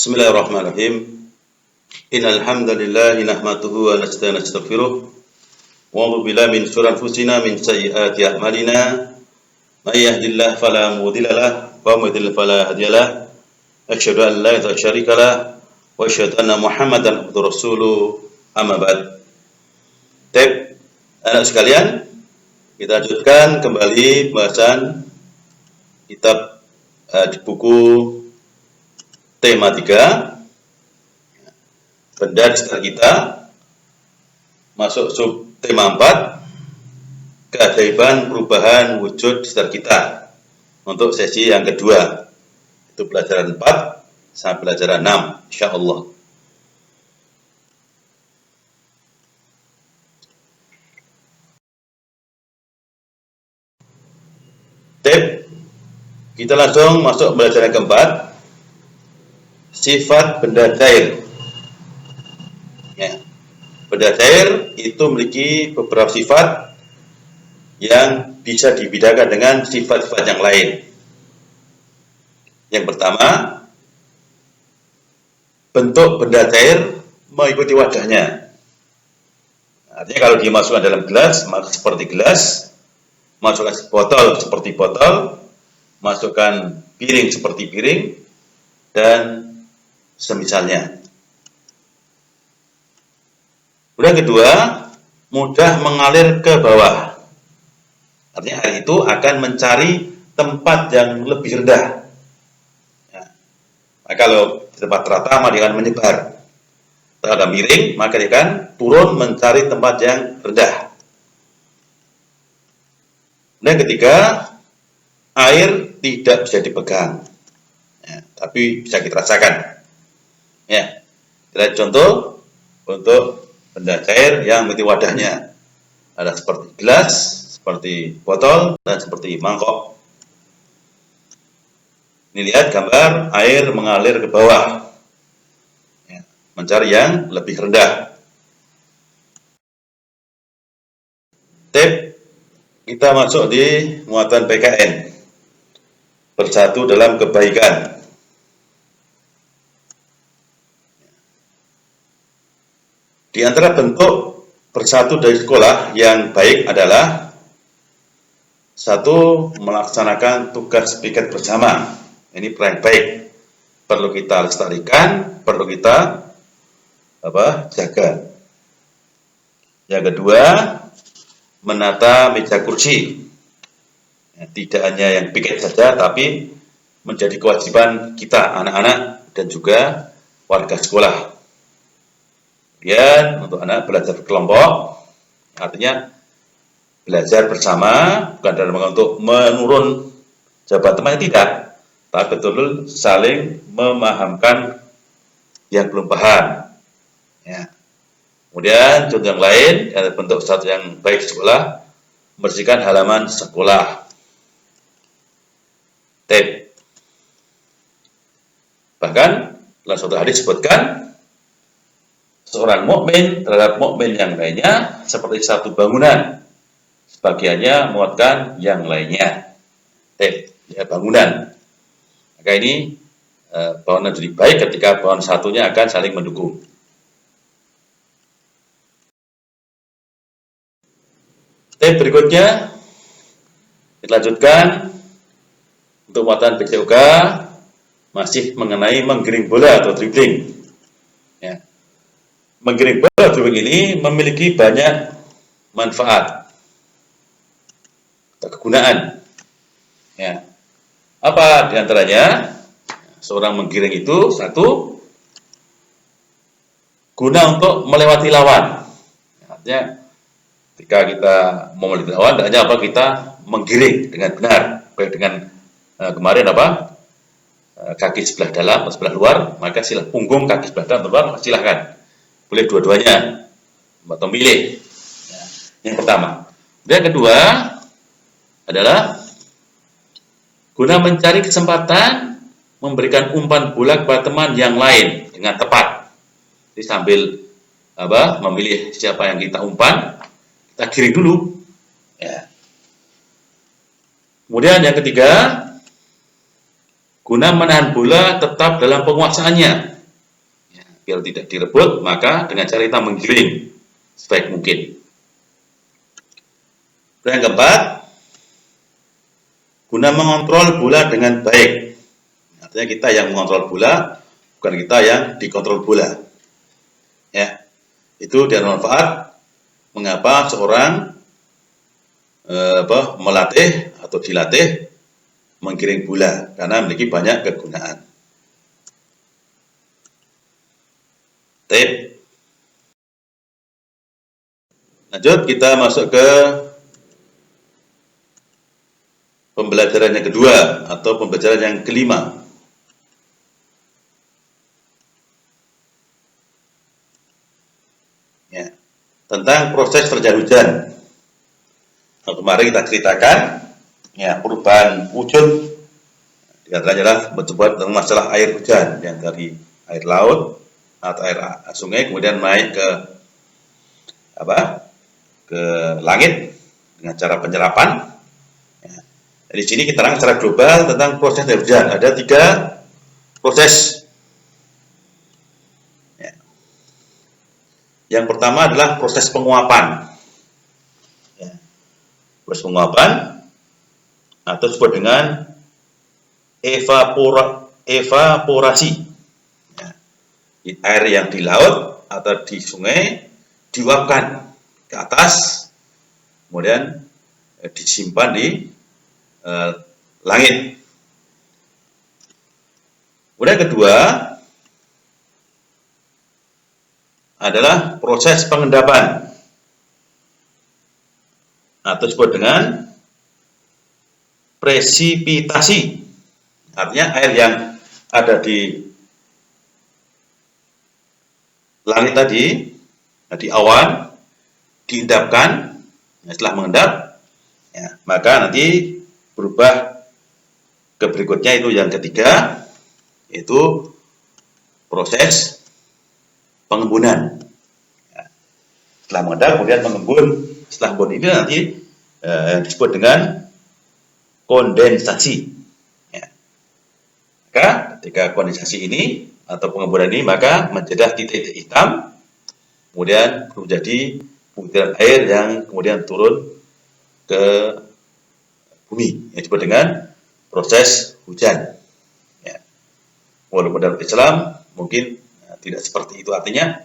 Bismillahirrahmanirrahim. Innal hamdalillah nahmaduhu wa nastaghfiruh wa na'udzu billahi min shururi anfusina min sayyiati a'malina. May yahdihillahu fala mudilla lahu wa may yudlil fala hadiya lahu. Asyhadu an la ilaha illallah wa asyhadu anna Muhammadan abduhu rasuluh. Amma ba'd. Baik, anak sekalian, kita lanjutkan kembali pembahasan kitab di buku tema 3, benda di sekitar kita, masuk sub tema 4, keajaiban perubahan wujud di sekitar kita, untuk sesi yang kedua, itu pelajaran 4 sampai pelajaran 6, insyaallah. Kita langsung masuk pelajaran keempat, sifat benda cair. Ya. Benda cair itu memiliki beberapa sifat yang bisa dibedakan dengan sifat-sifat yang lain. Yang pertama, bentuk benda cair mengikuti wadahnya. Artinya kalau dimasukkan dalam gelas, maka seperti gelas, masukkan botol seperti botol, masukkan piring seperti piring, dan semisalnya. Kemudian kedua, mudah mengalir ke bawah. Artinya air itu akan mencari tempat yang lebih rendah. Ya. Nah, kalau di tempat rata, maka dia akan menyebar. Kalau ada miring, maka dia akan turun mencari tempat yang rendah. Dan ketiga, air tidak bisa dipegang, ya, tapi bisa kita rasakan. Ya, kita contoh untuk benda cair yang memiliki wadahnya. Ada seperti gelas, seperti botol, dan seperti mangkok. Ini lihat gambar air mengalir ke bawah, ya, mencari yang lebih rendah. Kita masuk di muatan PKN, bersatu dalam kebaikan. Di antara bentuk bersatu dari sekolah yang baik adalah satu, melaksanakan tugas piket bersama. Ini peran baik, perlu kita lestarikan, perlu kita jaga. Yang kedua, menata meja kursi. Ya, tidak hanya yang piket saja, tapi menjadi kewajiban kita, anak-anak dan juga warga sekolah. Kemudian untuk anak belajar berkelompok, artinya belajar bersama, bukan dalam untuk menurun jabatan, tidak, tapi betul-betul saling memahamkan yang belum paham. Ya. Kemudian contoh yang lain, ada bentuk satu yang baik di sekolah, membersihkan halaman sekolah. Bahkan dalam suatu hadis disebutkan, seorang mukmin terhadap mukmin yang lainnya seperti satu bangunan, sebagiannya menguatkan yang lainnya. Ya, bangunan. Maka ini bangunan jadi baik ketika bangunan satunya akan saling mendukung. Berikutnya kita lanjutkan untuk muatan PCOK, masih mengenai menggiring bola atau dribbling. Ya. Menggiring bola atau dribbling ini memiliki banyak manfaat atau kegunaan. Ya. Apa diantaranya? Seorang menggiring itu, satu, guna untuk melewati lawan. Artinya ketika kita mau melewati lawan, hanya kita menggiring dengan benar, baik dengan kemarin kaki sebelah dalam atau sebelah luar, maka silahkan punggung kaki sebelah dalam atau luar, silahkan, boleh dua-duanya atau milih. Ya, yang pertama. Dan kedua adalah guna mencari kesempatan memberikan umpan bola kepada teman yang lain dengan tepat. Jadi sambil memilih siapa yang kita umpan, kita giring dulu. Ya. Kemudian yang ketiga, guna menahan bola tetap dalam penguasaannya. biar tidak direbut, maka dengan cara kita menggiling sebaik mungkin. Yang keempat, guna mengontrol bola dengan baik. Artinya kita yang mengontrol bola, bukan kita yang dikontrol bola. Ya, itu dia manfaat mengapa seorang melatih atau dilatih menggiring bola, karena memiliki banyak kegunaan. Tip. Lanjut kita masuk ke pembelajaran yang kedua atau pembelajaran yang kelima. Ya, tentang proses terjadi hujan. Nah, kemarin kita ceritakan ya perubahan wujud di antaranya adalah tentang masalah air hujan yang dari air laut atau air sungai kemudian naik ke ke langit dengan cara penyerapan. Ya. Di sini kita terang secara global tentang proses hujan. Ada 3 proses. Ya. Yang pertama adalah proses penguapan. Ya. Proses penguapan atau disebut dengan evaporasi. Ya. Air yang di laut atau di sungai diuapkan ke atas, kemudian disimpan di langit. Kemudian kedua adalah proses pengendapan atau disebut dengan presipitasi. Artinya air yang ada di langit tadi, di awan, diendapkan. Setelah mengendap, ya, maka nanti berubah ke berikutnya, itu yang ketiga, yaitu proses pengembunan. Ya. Setelah mengendap, kemudian mengembun. Setelah embun ini nanti disebut dengan kondensasi. Ya. Maka ketika kondensasi ini atau pengembunan ini, maka menjadi titik hitam, kemudian menjadi butiran air yang kemudian turun ke bumi, yang disebut dengan proses hujan. Ya. Walaupun dalam Islam mungkin tidak seperti itu, artinya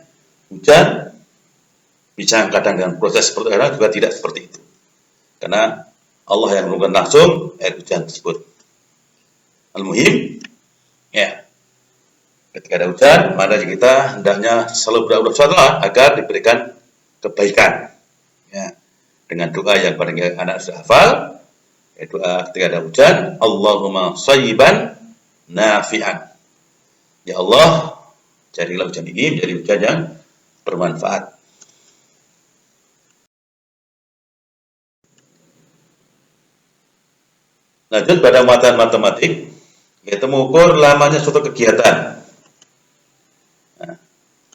hujan bisa kadang dengan proses seperti itu, juga tidak seperti itu, karena Allah yang menurunkan langsung air hujan tersebut. Al-muhim, ya, ketika ada hujan, maka kita hendaknya selalu berdoa agar diberikan kebaikan. Ya, dengan doa yang paling anak sudah hafal, doa ketika ada hujan, Allahumma shayyiban nafi'an. Ya Allah, jadilah hujan ini menjadi hujan yang bermanfaat. Lanjut pada muatan matematik, yaitu mengukur lamanya suatu kegiatan. Nah,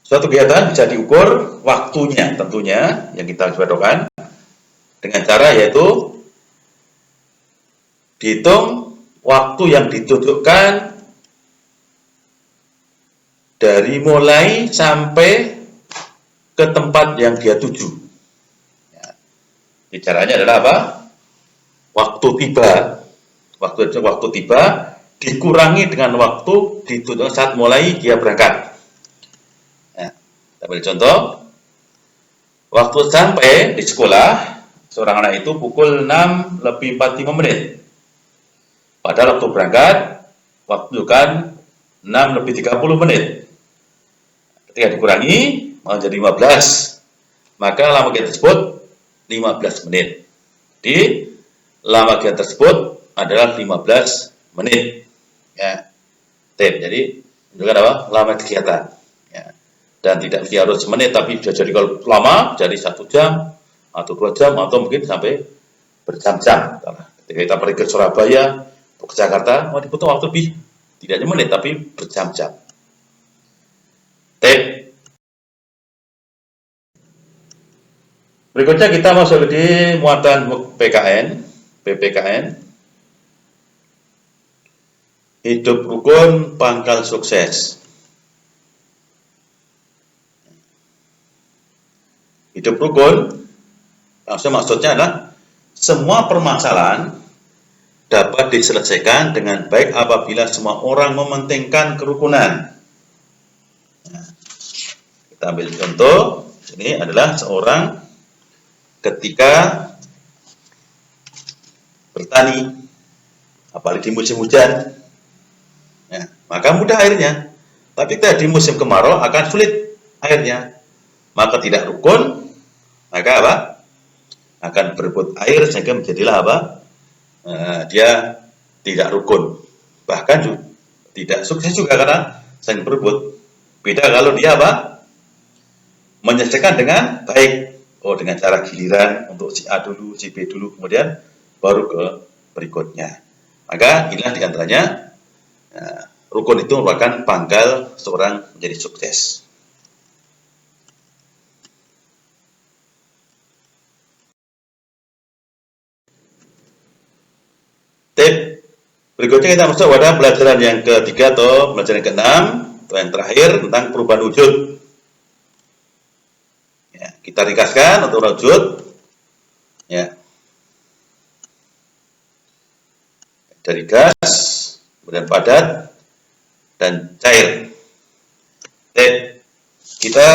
suatu kegiatan bisa diukur waktunya, tentunya yang kita jodohkan dengan cara yaitu dihitung waktu yang ditunjukkan dari mulai sampai ke tempat yang dia tuju. Ya. Caranya adalah apa? Waktu tiba. Waktu tiba dikurangi dengan waktu ditunjukkan saat mulai dia berangkat. Ya. Kita ambil contoh. Waktu sampai di sekolah seorang anak itu pukul 6:45. Padahal waktu berangkat waktu kan 6:30. Ketika dikurangi menjadi 15, maka lama kegiatan tersebut 15 menit. Jadi lama kegiatan tersebut adalah 15 menit. Ya. Jadi menunjukkan apa? Lama kegiatan. Ya. Dan tidak harus menit, tapi bisa jadi kalau lama jadi 1 jam atau 2 jam atau mungkin sampai berjam-jam. Ketika kita pergi ke Surabaya, ke Jakarta, dibutuhkan waktu lebih, tidak hanya menit tapi berjam-jam. Berikutnya kita masuk di muatan PPKN. Hidup rukun pangkal sukses. hidup rukun, maksudnya adalah semua permasalahan dapat diselesaikan dengan baik apabila semua orang mementingkan kerukunan. Nah, kita ambil contoh, ini adalah seorang ketika bertani, apalagi di musim hujan, ya, maka mudah airnya. Tapi di musim kemarau akan sulit airnya, maka tidak rukun, maka apa? Akan berebut air sehingga menjadilah apa? Dia tidak rukun, bahkan juga tidak sukses juga karena saling berebut. Beda kalau dia apa? Menyelesaikan dengan baik, dengan cara giliran untuk si A dulu, si B dulu, kemudian baru ke berikutnya. Maka inilah diantaranya rukun itu merupakan pangkal seorang menjadi sukses. Tip berikutnya kita masuk pada pelajaran yang ketiga atau pelajaran yang keenam atau yang terakhir tentang perubahan wujud. Ya, kita ringkaskan untuk wujud. Ya, dari gas, kemudian padat, dan cair. Tip kita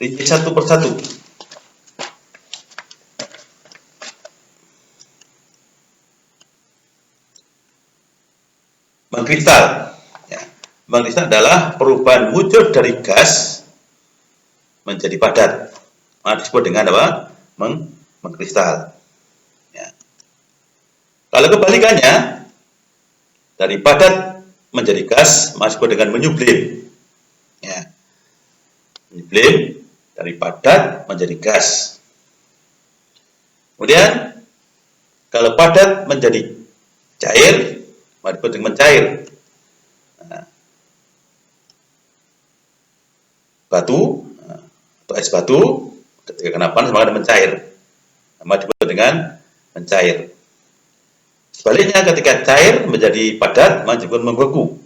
rinci satu persatu. Mengkristal. Ya. Mengkristal adalah perubahan wujud dari gas menjadi padat. Maka disebut dengan apa? Mengkristal. Ya. Kalau kebalikannya, dari padat menjadi gas, maka disebut dengan menyublim. Ya. Menyublim dari padat menjadi gas. Kemudian, kalau padat menjadi cair, maka disebut dengan mencair. Nah, batu atau es batu ketika kena panas maka mencair, maka disebut dengan mencair. Sebaliknya ketika cair menjadi padat maka disebut membeku.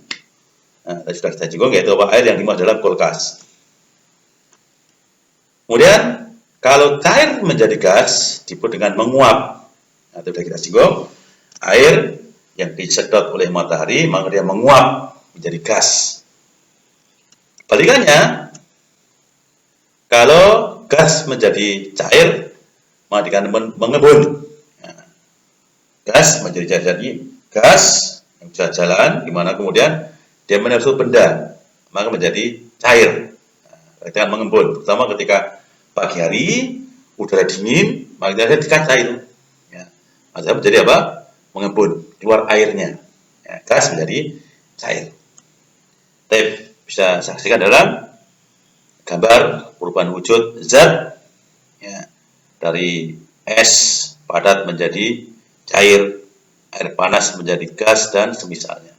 Nah, tadi sudah kita singgung yaitu air yang dimuat dalam kulkas. Kemudian kalau cair menjadi gas disebut dengan menguap. Nah, itu sudah kita singgung. Air yang disedot oleh matahari maka dia menguap menjadi gas. Balikannya, kalau gas menjadi cair maka dia mengembun. Nah, gas menjadi cair, jadi gas yang bisa jalan, dimana kemudian dia menyusul benda maka menjadi cair. Nah, kita mengembun, terutama ketika pagi hari udara dingin maka dia cair. Ya, maka menjadi apa? Mengembun, keluar airnya. Ya, gas menjadi cair. Tapi bisa saksikan dalam gambar perubahan wujud zat, ya, dari es padat menjadi cair, air panas menjadi gas, dan semisalnya.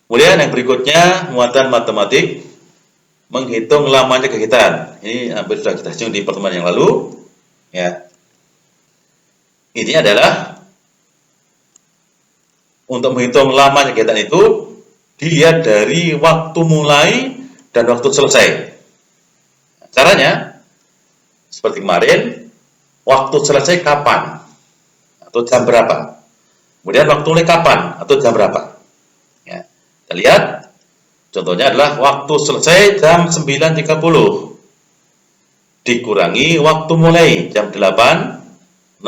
Kemudian yang berikutnya, muatan matematik, menghitung lamanya kegiatan. Ini hampir sudah kita singgung di pertemuan yang lalu. Ya, ini adalah untuk menghitung lamanya kegiatan itu dilihat dari waktu mulai dan waktu selesai. Caranya seperti kemarin, waktu selesai kapan atau jam berapa, kemudian waktu mulai kapan atau jam berapa. Ya, kita lihat contohnya adalah waktu selesai jam 9.30 dikurangi waktu mulai jam 8.00.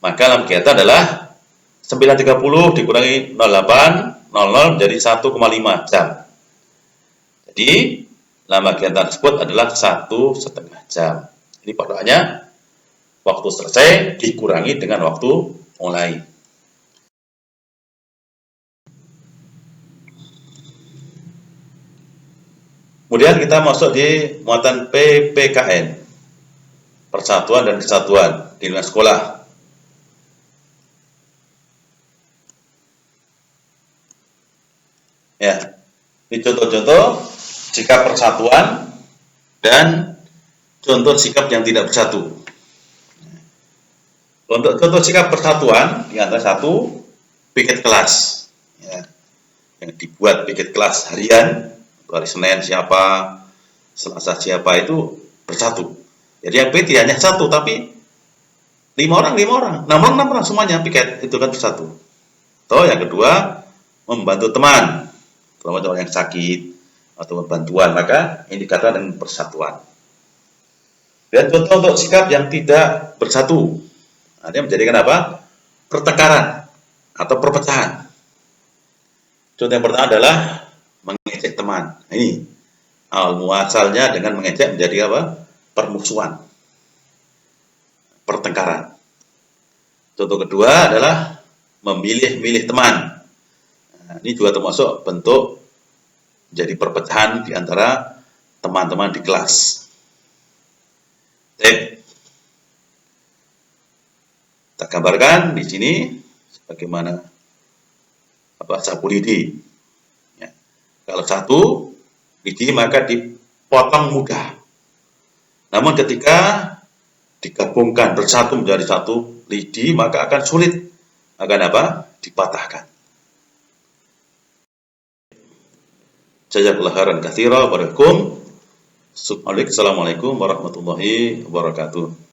Maka lama kegiatan adalah 9.30 dikurangi 08.00 menjadi 1,5 jam. Jadi lama kegiatan tersebut adalah 1,5 jam. Ini patokannya waktu selesai dikurangi dengan waktu mulai. Kemudian kita masuk di muatan PPKN, Persatuan dan Kesatuan di lingkungan sekolah. Ya, ini contoh-contoh sikap persatuan dan contoh sikap yang tidak bersatu. Untuk contoh sikap persatuan, di antara satu, piket kelas. Ya. yang dibuat piket kelas harian, hari Senin siapa, Selasa siapa itu bersatu. Jadi yang PT hanya satu, tapi 5 orang, 6 orang semuanya piket itu kan bersatu. Atau yang kedua, membantu teman, terutama orang yang sakit atau bantuan, maka ini dikatakan dengan persatuan. Dan contoh untuk sikap yang tidak bersatu, ini menjadikan apa? Pertengkaran atau perpecahan. Contoh yang pertama adalah mengejek teman. Ini awal muasalnya dengan mengejek menjadi apa? Permusuhan, pertengkaran. Contoh kedua adalah memilih-milih teman. Nah, ini juga termasuk bentuk jadi perpecahan di antara teman-teman di kelas. Kita gambarkan di sini bagaimana sapu lidi. Ya. Kalau satu lidi maka dipotong mudah. Namun ketika digabungkan bersatu menjadi satu lidi maka akan sulit, akan dipatahkan. Jazakallahu khairan katsira. Assalamualaikum warahmatullahi wabarakatuh.